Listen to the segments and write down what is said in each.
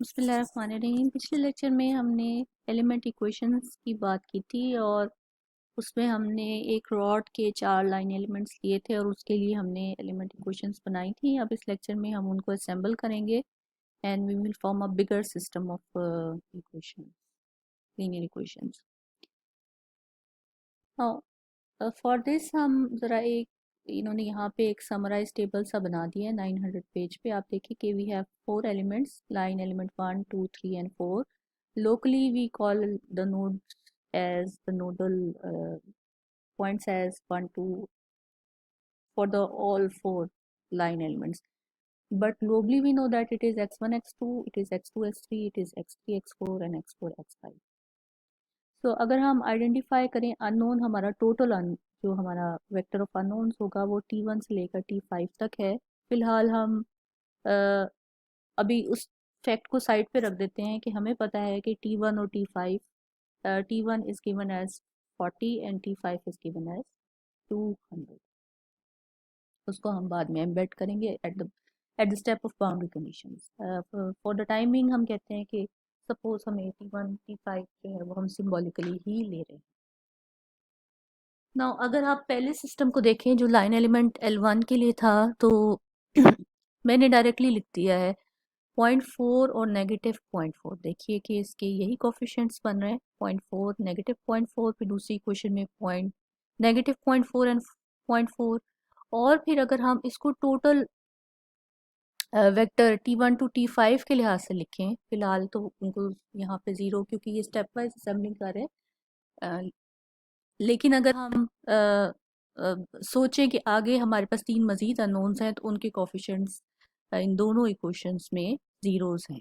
बिस्मिल्लाहिर्रहमानिर्रहीम। पिछले लेक्चर में हमने एलिमेंट इक्वेशंस की बात की थी और उसमें हमने एक रॉड के 4 लाइन एलिमेंट्स लिए थे और उसके लिए हमने एलिमेंट इक्वेशंस बनाई थी। अब इस लेक्चर में हम उनको असेंबल करेंगे and we will form a bigger system of equation, linear equations. For this हम ज़रा एक इन्होंने यहाँ पे एक समराइज टेबल सा बना दिया है 900 पेज पे। आप देखिए कि we have 4 elements, line element 1 2 3 and 4। locally we call the nodes as the nodal points as 1 2 for the all 4 line elements, but globally we know that it is x1 x2, it is x2 x3, it is x3 x4 and x4 x5। तो अगर हम identify करें unknown, हमारा total जो हमारा vector of unknowns होगा वो T1 से लेकर T5 तक है। फिलहाल हम अ, अभी उस फैक्ट को साइड पे रख देते हैं कि हमें पता है कि T1 और T5, T1 is given as 40 and T5 is given as 200। उसको हम बाद में एम्बेड करेंगे eight the step of boundary conditions. For the timing हम कहते हैं कि सपोज हमें T1 T5 जो है वो हम सिम्बॉलिकली ही ले रहे हैं। नाउ अगर आप पहले सिस्टम को देखें जो लाइन एलिमेंट L1 के लिए था, तो मैंने डायरेक्टली लिख दिया है 0.4 और -0.4। देखिए कि इसके यही कोफिशिएंट्स बन रहे हैं, 0.4 -0.4, फिर दूसरी इक्वेशन में -0.4 एंड 0.4। और फिर अगर हम इसको total vector T1 to T5 के लिहाज से लिखें, फिलहाल तो उनको यहाँ पे 0 क्योंकि ये स्टेप वाइज असेंबलिंग कर रहे हैं। लेकिन अगर हम सोचें कि आगे हमारे पास 3 मजीद अननोन्स हैं तो उनके कोफिशिएंट्स इन दोनों इक्वेशंस में जीरोस हैं।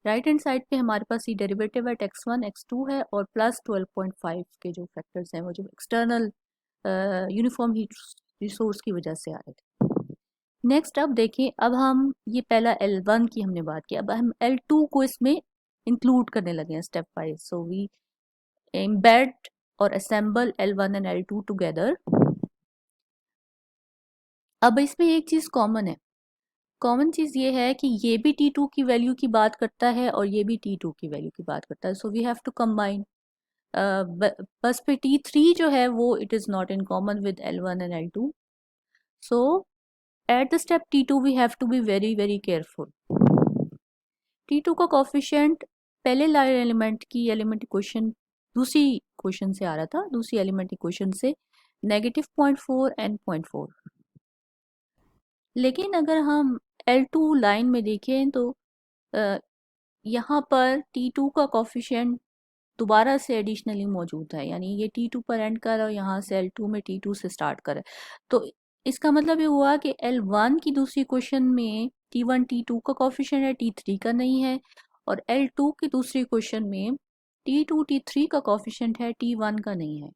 राइट हैंड साइड पे हमारे पास ये डेरिवेटिव एट x1 x2 है और प्लस 12.5 के जो फैक्टर्स हैं वो जो एक्सटर्नल यूनिफॉर्म हीट रिसोर्स की वजह से आ रहे थे। नेक्स्ट अब देखिए, अब हम ये पहला L1 की हमने बात की, अब हम L2 को इसमें इंक्लूड करने लगे हैं stepwise. So we embed or assemble L1 and L2 together। अब इसमें एक चीज कॉमन है, कॉमन चीज ये है कि ये भी T2 की वैल्यू की बात करता है और ये भी T2 की वैल्यू की बात करता है। So we have to combine. बस पे T3 जो है वो it is not in common with L1 and L2। So at the step T2 we have to be very very careful. T2 का कोफिशिएंट पहले लाइन एलिमेंट की element equation दूसरी equation से आ रहा था, दूसरी एलिमेंट इक्वेशन से -0.4 एंड 0.4। लेकिन अगर हम L2 लाइन में देखें तो यहाँ पर T2 का कोफिशिएंट दोबारा से एडिशनली मौजूद है, यानी ये T2 पर एंड कर और यहाँ से L2 में T2 से स्टार्ट कर। तो इसका मतलब ये हुआ कि L1 की दूसरी इक्वेशन में T1 T2 का कोफिशिएंट है, T3 का नहीं है, और L2 की दूसरी इक्वेशन में T2 T3 का कोफिशिएंट है, T1 का नहीं है।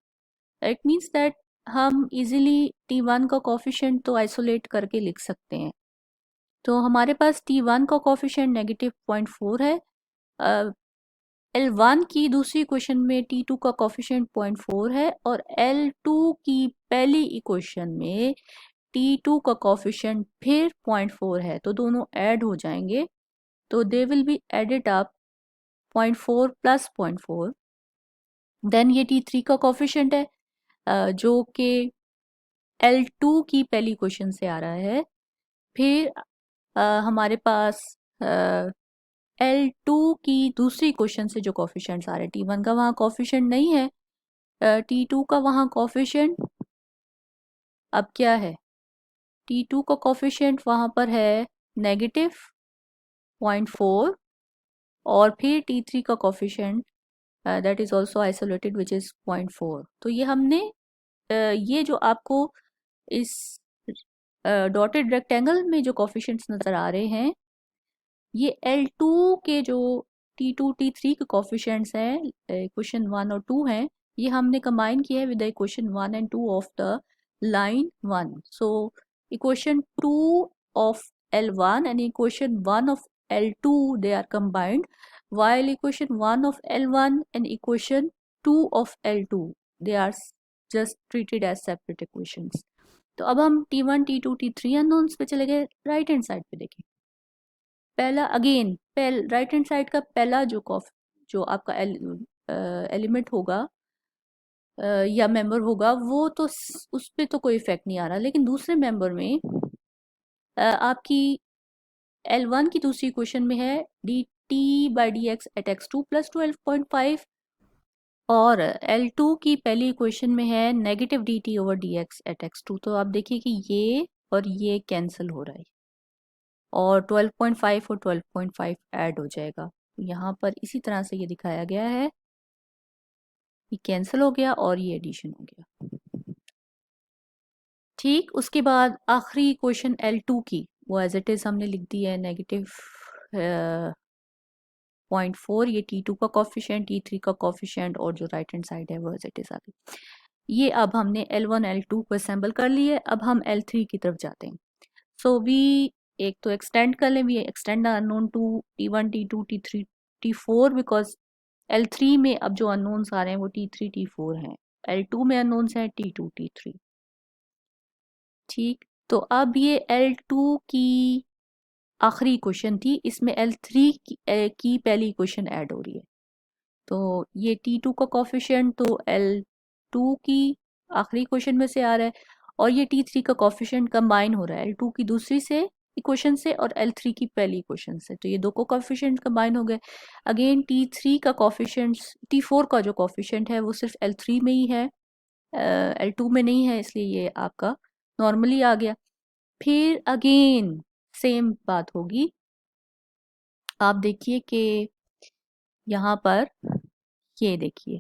इट मीन्स दैट हम इजीली T1 का कोफिशिएंट तो आइसोलेट करके लिख सकते हैं। तो हमारे पास T1 का कोफिशिएंट -0.4 है, L1 की दूसरी इक्वेशन में T2 का कोफिशिएंट 0.4 है और L2 की पहली इक्वेशन में T2 का कोफिशिएंट फिर 0.4 है, तो दोनों ऐड हो जाएंगे, तो they will be added up 0.4 plus 0.4। Then ये T3 का कोफिशिएंट है जो कि L2 की पहली इक्वेशन से आ रहा है। फिर हमारे पास L2 की दूसरी इक्वेशन से जो कोफिशिएंट्स आ रहे हैं, T1 का वहाँ कोफिशिएंट नहीं है, T2 का वहाँ कोफिशिएंट अब क्या है, T2 का कोफिशिएंट वहाँ पर है -0.4 और फिर T3 का coefficient that is also isolated which is 0.4। तो ये हमने ये जो आपको इस डॉटेड रेक्टेंगल में जो कोफिशिएंट्स नजर आ रहे हैं, ये L2 के जो T2 T3 के कोफिशिएंट्स हैं, इक्वेशन 1 और 2 हैं, ये हमने कंबाइन किया है with the equation 1 and 2 of the line 1। So equation 2 of L1 and equation 1 of L2 they are combined, while equation 1 of L1 and equation 2 of L2 they are just treated as separate equations। तो अब हम T1 T2 T3 unknowns पे चले गए। Right hand side पे देखें, right hand side का पहला जो आपका एलिमेंट होगा या मेंबर होगा वो तो उस पे तो कोई इफेक्ट नहीं आ रहा, लेकिन दूसरे मेंबर में आपकी L1 की दूसरी इक्वेशन में है D T by D X at X two plus 12.5, और L2 की पहली इक्वेशन में है negative D T over D X at X two. तो आप देखिए कि ये और ये कैंसिल हो रहा है और 12.5 और 12.5 ऐड हो जाएगा। यहाँ पर इसी तरह से ये दिखाया गया है, ये कैंसिल हो गया और ये एडिशन हो गया। ठीक, उसके बाद आखिरी इक्वेशन L2 की वो एज इट इज हमने लिख दी है नेगेटिव 0.4, ये T2 का कॉफिशेंट, T3 का कॉफिशेंट, और जो राइट हैंड साइड है वो एज इट इज आ गई। ये अब हमने L1 L2 को असेंबल कर लिए, अब हम L3 की तरफ जाते हैं। सो वी एक तो एक्सटेंड कर लें, we extend unknown to T1 T2 T3 T4, because L3 में अब जो अननोन्स आ रहे हैं वो T3 T4 हैं, L2 में अननोन्स हैं T2 T3। ठीक, तो अब ये L2 की आखिरी इक्वेशन थी, इसमें L3 की पहली इक्वेशन ऐड हो रही है। तो ये T2 का कॉफिशिएंट तो L2 की आखिरी इक्वेशन में से आ रहा है, और ये T3 का कॉफिशिएंट कंबाइन हो रहा है L2 की दूसरी से इक्वेशन से और L3 की पहली इक्वेशन से। तो ये दो को कॉफिशिएंट कंबाइन हो गए। अगेन T3 का कॉफिशिएंट, T4 का जो कॉफिशिएंट है वो सिर्फ L3 में ही है, L2 में नहीं है, इसलिए ये आपका नॉर्मली आ गया। फिर अगेन सेम बात होगी, आप देखिए कि यहाँ पर ये देखिए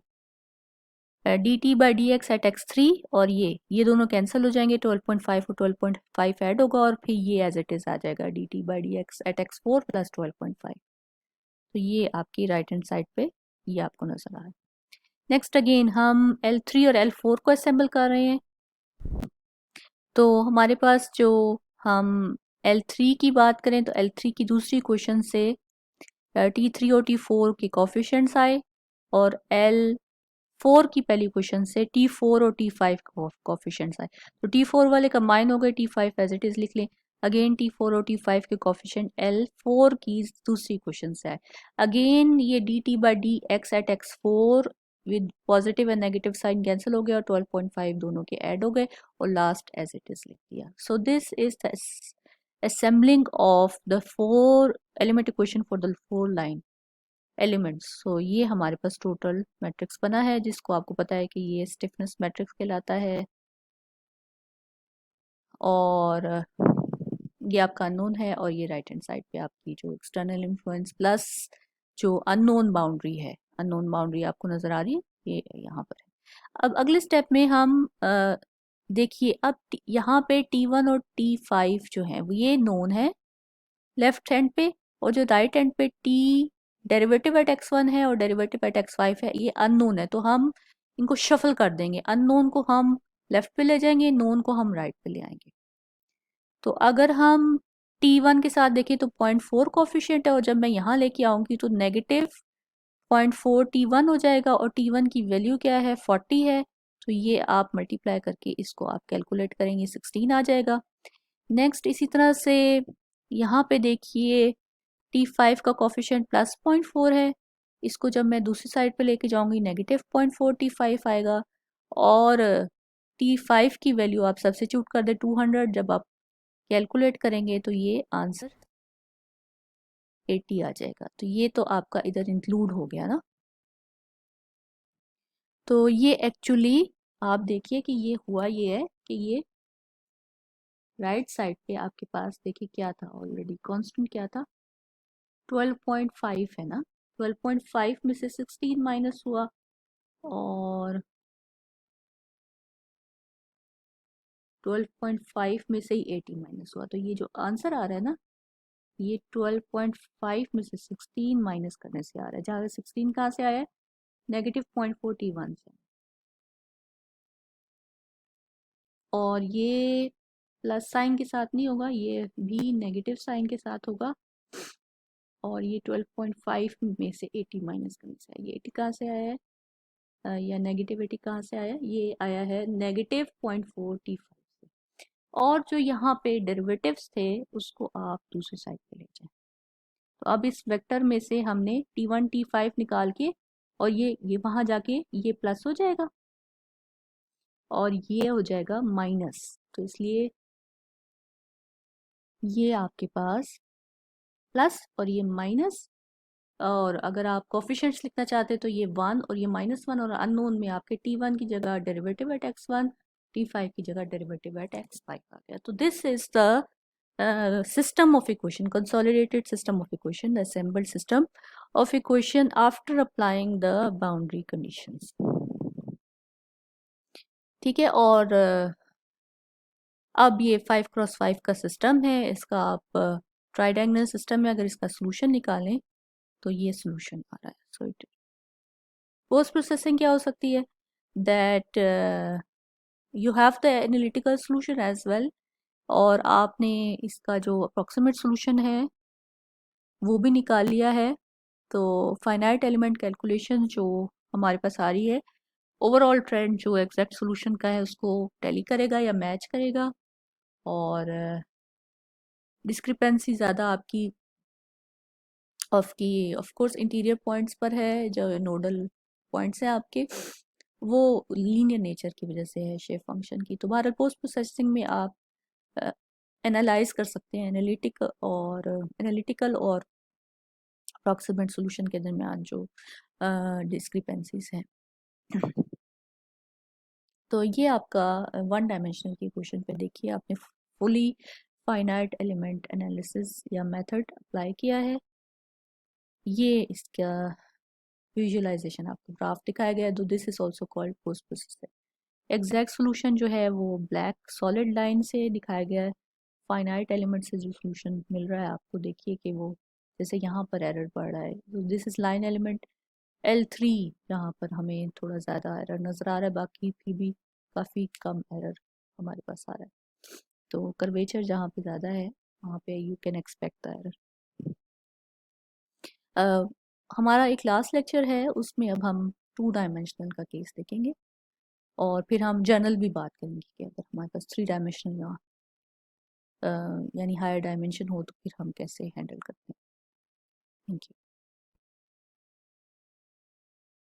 D T by D X at X three, और ये दोनों कैंसिल हो जाएंगे, 12.5 और 12.5 ऐड होगा और फिर ये एज इट इज आ जाएगा D T by D X at X four plus 12.5। तो ये आपकी राइट हैंड साइड पे ये आपको नजर आ रहा है। नेक्स्ट अगेन हम L3 और L4 को असेंबल कर रहे हैं। तो हमारे पास जो हम L3 की बात करें तो L3 की दूसरी इक्वेशन से T3 और T4 के कॉफिशिएंट्स आए, और L4 की पहली इक्वेशन से T4 और T5 कॉफिशिएंट्स आए। तो T4 वाले कंबाइन हो गए, T5 एज इट इज लिख लें। अगेन T4 और T5 के कॉफिशिएंट L4 की दूसरी इक्वेशन से आए। अगेन ये dt by D X at X four with positive and negative sign cancel हो गया और 12.5 दोनों के ऐड हो गए और लास्ट एज इट इज लिख दिया। So this is the assembling of the four element equation for the four line elements। so ये हमारे पास टोटल मैट्रिक्स बना है, जिसको आपको पता है कि ये स्टिफनेस मैट्रिक्स कहलाता है, और ये आपका अननोन है, और ये राइट हैंड साइड पे आपकी जो एक्सटर्नल इन्फ्लुएंस प्लस जो अननोन बाउंड्री है, अननोन बाउंड्री आपको नजर आ रही है, ये यहाँ पर है। अब अगले स्टेप में हम देखिए, अब यहाँ पे T1 और T5 जो है वो ये नोन है लेफ्ट हैंड पे, और जो राइट हैंड पे T डेरिवेटिव एट x1 है और डेरिवेटिव एट x5 है, ये अननोन है। तो हम इनको शफल कर देंगे, अननोन को हम लेफ्ट पे ले जाएंगे, नोन को हम राइट पे ले आएंगे। तो अगर हम T1 के साथ देखें तो 0.4 कॉफिशिएंट है, और जब मैं यहाँ लेके आऊंगी तो नेगेटिव 0.4 T1 हो जाएगा, और T1 की वैल्यू क्या है 40 है। तो ये आप मल्टीप्लाई करके इसको आप कैलकुलेट करेंगे 16 आ जाएगा। नेक्स्ट इसी तरह से यहाँ पे देखिए T5 का कॉफिशिएंट प्लस 0.4 है, इसको जब मैं दूसरी साइड पे लेके जाऊंगी नेगेटिव 0.4 T5 आएगा, और T5 की वैल्यू आप सब्स्टिट्यूट कर दे 200, जब आप कैलकुलेट करेंगे तो ये आंसर 80 आ जाएगा। तो ये तो आपका इधर इंक्लूड हो गया ना। तो ये एक्चुअली आप देखिए कि ये हुआ ये है कि ये राइट साइड पे आपके पास देखिए क्या था, ऑलरेडी कांस्टेंट क्या था 12.5 है ना, 12.5 में से 16 माइनस हुआ और 12.5 में से ही 80 माइनस हुआ। तो ये जो आंसर आ रहा है ना, ये 12.5 में से 16 माइनस करने से आ रहा है, जहाँ 16 कहाँ से आया है नेगेटिव 0.41 से, और ये प्लस साइन के साथ नहीं होगा, ये भी नेगेटिव साइन के साथ होगा, और ये 12.5 में से 80 माइनस करने से आया। ये 80 कहाँ से आया है या नेगेटिव 80 कहाँ से आया, ये आया है नेगेटिव 0.45 से। और जो यहाँ पे डेरिवेटिव्स थे उसको आप दूसरी साइड पे ले जाएं। तो अब इस वेक्टर में से हमने T1 T5 निकाल के, और ये वहां जाके ये प्लस हो जाएगा और ये हो जाएगा माइनस, तो इसलिए ये आपके पास प्लस और ये माइनस। और अगर आप कोफिशिएंट्स लिखना चाहते हैं तो ये 1 और ये -1, और अननोन में आपके T1 की जगह डेरिवेटिव एट x1, T5 की जगह डेरिवेटिव एट x5 आ गया। तो this is the system of equation, consolidated system of equation, the assembled system of equation after applying the boundary conditions। ठीक है, और अब ये 5x5 का सिस्टम है, इसका आप ट्राइडेंगल सिस्टम में अगर इसका सोल्यूशन निकालें तो ये सोल्यूशन आ रहा है। सो इट पोस्ट प्रोसेसिंग क्या हो सकती है, that you have the analytical solution as well, और आपने इसका जो अप्रोक्सीमेट सोल्यूशन है वो भी निकाल लिया है। तो फाइनाइट एलिमेंट कैलकुलेशन जो हमारे पास आ रही है, ओवरऑल ट्रेंड जो एग्जैक्ट सोल्यूशन का है उसको टैली करेगा या मैच करेगा, और डिस्क्रिपेंसी ज़्यादा आपकी ऑफ कोर्स इंटीरियर पॉइंट्स पर है, जो नोडल पॉइंट्स हैं आपके, वो लीनियर नेचर की वजह से है शेप फंक्शन की। तो बहरहाल पोस्ट प्रोसेसिंग में आप एनालाइज कर सकते हैं एनालिटिकल और अप्रॉक्सीमेट सॉल्यूशन के दरमियान जो डिस्क्रिपेंसीज हैं। तो ये आपका वन डायमेंशनल की क्वेश्चन पे देखिए, आपने फुली फाइनाइट एलिमेंट एनालिसिस या मेथड अप्लाई किया है। ये इसका विजुअलाइजेशन आपको ग्राफ दिखाया गया है, तो this is also called post processing. Exact solution जो है वो ब्लैक सॉलिड लाइन से दिखाया गया है। फाइनाइट एलिमेंट से जो सोल्यूशन मिल रहा है आपको, देखिए कि वो जैसे यहाँ पर एरर पड़ रहा है, तो this is line element L3, यहाँ पर हमें थोड़ा ज़्यादा एरर नज़र आ रहा है, बाकी फिर भी काफ़ी कम एरर हमारे पास आ रहा है। तो कर्वेचर जहाँ पे ज़्यादा है वहाँ पे you can expect the error. हमारा एक लास्ट लेक्चर है, उसमें अब हम 2 डायमेंशनल का केस देखेंगे, और फिर हम जनरल भी बात करेंगे कि अगर हमारे पास 3 डायमेंशनल या यानी हायर डायमेंशन हो तो फिर हम कैसे हैंडल करते हैं। Thank you.